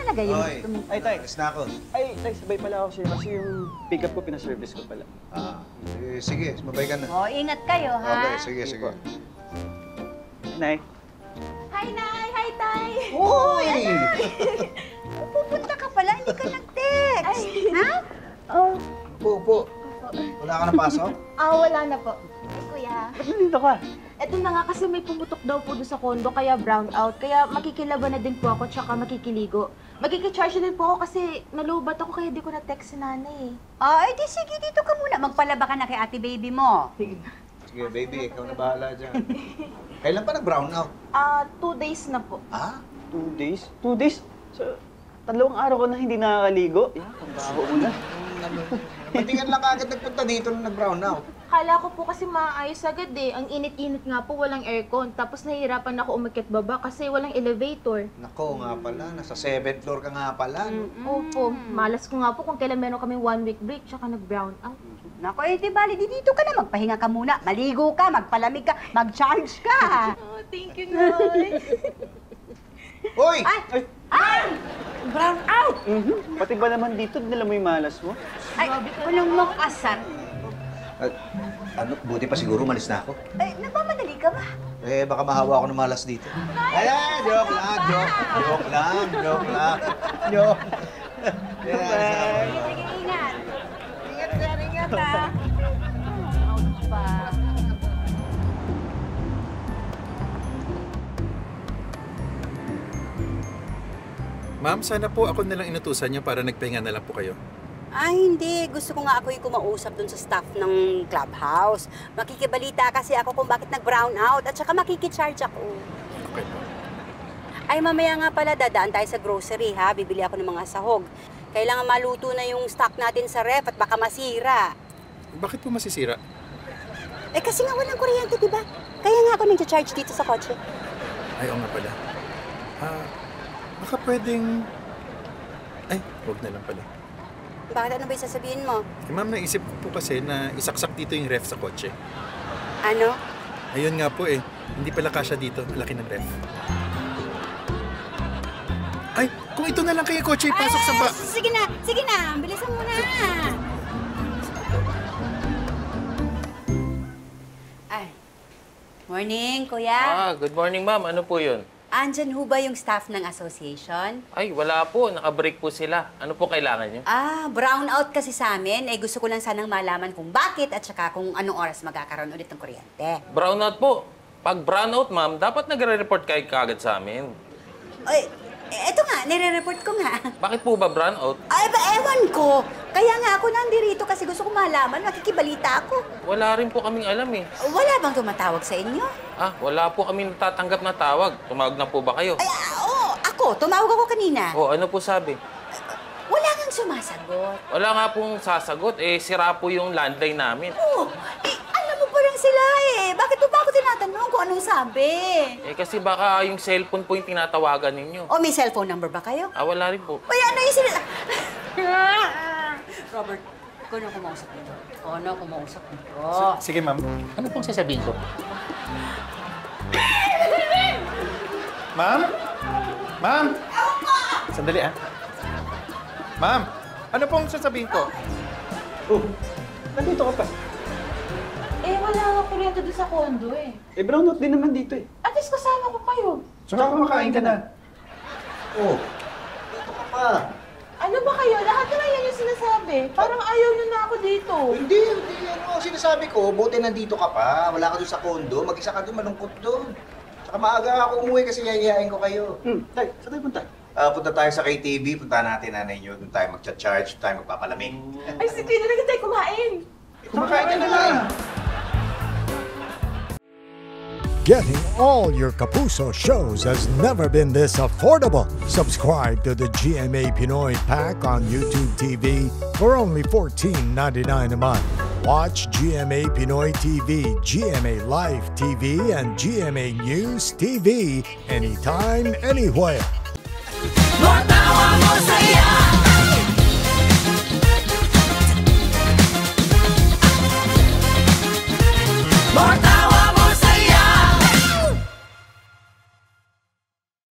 talaga yun. Ay, tay. Alis na ako. Ay, tay, sabay pala ako siya kasi yung pick-up ko, pinaservice ko pala. Sige, sumabay ka na. Ingat kayo, ha? Okay, sige. Nay. Hi, Nay! Hi, Tay! Uy! Pupunta ka pala, hindi ka nag-text. Ha? Upo. Wala ka na pasok? Wala na po. Ay, kuya. Ba't nandito ka? Eto na nga kasi may pumutok daw po doon sa kondo kaya brown out. Kaya makikilaban na din po ako tsaka makikiligo. Magkikicharge din po ako kasi nalubat ako kaya di ko na-text si nanay Di sige, dito ka muna. Magpalaba ka na kay ate baby mo. Sige, baby, ikaw na bahala dyan. Kailan pa nag-brown out? 2 days na po. 2 days? 2 days? So, 2 araw ko na hindi nakakaligo. Ang baho mo na. Pati nga lang agad nagpunta dito nung nag-brown out. Kala ko po kasi maayos agad eh. Ang init-init nga po, walang aircon. Tapos nahihirapan ako umakyat baba kasi walang elevator. Nako nga pala, nasa 7th floor ka nga pala. Opo, malas ko nga po kung kailan meron kami 1 week break tsaka nag-brown out. Nako, di bali, dito ka na. Magpahinga ka muna. Maligo ka, magpalamig ka, mag-charge ka. Thank you, Nay. Hoy! Ay! Brown out! Pati ba naman dito, dinala mo yung malas mo? Ay, walang makasar. Buti pa siguro, malis na ako. Nagmamadali ka ba? Baka mahawa ako ng malas dito. Joke lang. Sige, ingat. Ingat ha. Out pa. Ma'am, sana po ako nalang inutusan niyo para nagpahinga na lang po kayo. Hindi. Gusto ko nga ako yung kumausap dun sa staff ng clubhouse. Makikibalita kasi ako kung bakit nag-brown out at saka makikicharge ako. Okay po. Ay, mamaya nga pala dadaan tayo sa grocery, ha? Bibili ako ng mga sahog. Kailangan maluto na yung stock natin sa ref at baka masira. Bakit po masisira? Kasi nga walang kuryente, di ba? Kaya nga ako nag-charge dito sa kotse. Ay, oo nga pala. Baka pwedeng... Ay, huwag na lang pala. Bakit? Ano ba yung sasabihin mo? Ma'am, naisip ko po kasi na isaksak dito yung ref sa kotse. Ano? Ayun nga po eh. Hindi pala kasya dito. Malaki ng ref. Ay, kung ito na lang kayo kotse, ipasok sa ba... Sige na. Bilisan mo na. Morning, kuya. Good morning, ma'am. Ano po yun? Andyan ho ba yung staff ng association? Ay, wala po. Naka-break po sila. Ano po kailangan niyo? Brown out kasi sa amin. Gusto ko lang sanang malaman kung bakit at saka kung anong oras magkakaroon ulit ng kuryente. Brownout po. Pag brownout, ma'am, dapat nagre-report kayo kagad sa amin. Eto nga, nire-report ko nga. Bakit po ba brownout? Ewan ko. Kaya nga ako nandirito kasi gusto ko malaman, makikibalita ako. Wala rin po kaming alam eh. Wala bang tumatawag sa inyo? Wala po kami natatanggap na tawag. Tumawag na po ba kayo? Oo, ako. Tumawag ako kanina. Ano po sabi? Wala kang sumasagot. Wala nga pong sasagot. Sira po yung landline namin. Alam mo pa rin sila eh. Bakit mo ba ako tinatanong kung anong sabi? Kasi baka yung cellphone po yung tinatawagan ninyo. May cellphone number ba kayo? Wala rin po. Ano yung sila... Robert, ikaw na kumausap nito. Sige, ma'am. Ano pong sasabihin ko? Ma'am? Ma'am? Sandali, Ma'am, ano pong sasabihin ko? Nandito ka pa. Wala nga kuryente doon sa kondo eh. Brown out din naman dito eh. At least kasama ko kayo. Saka kumakain ka na. Dito ka pa. Ano ba kayo? Lahat naman yan yung sinasabi. Parang ayaw nyo na ako dito. Hindi. Ano ang sinasabi ko? Buti nandito ka pa. Wala ka doon sa kondo. Mag-isa ka doon, malungkot doon. Saka maaga ako umuwi kasi yayayain ko kayo. Tay, saan tayo punta? Punta tayo sa KTV. Punta natin nanay nyo. Doon tayo mag-charge. Doon tayo magpapalamig. Ay, sige na lang tayo kumain. Kumakain ka na lang. Getting all your Kapuso shows has never been this affordable. Subscribe to the GMA Pinoy Pack on YouTube TV for only $14.99 a month. Watch GMA Pinoy TV, GMA Live TV, and GMA News TV anytime, anywhere. Matawa mo saya.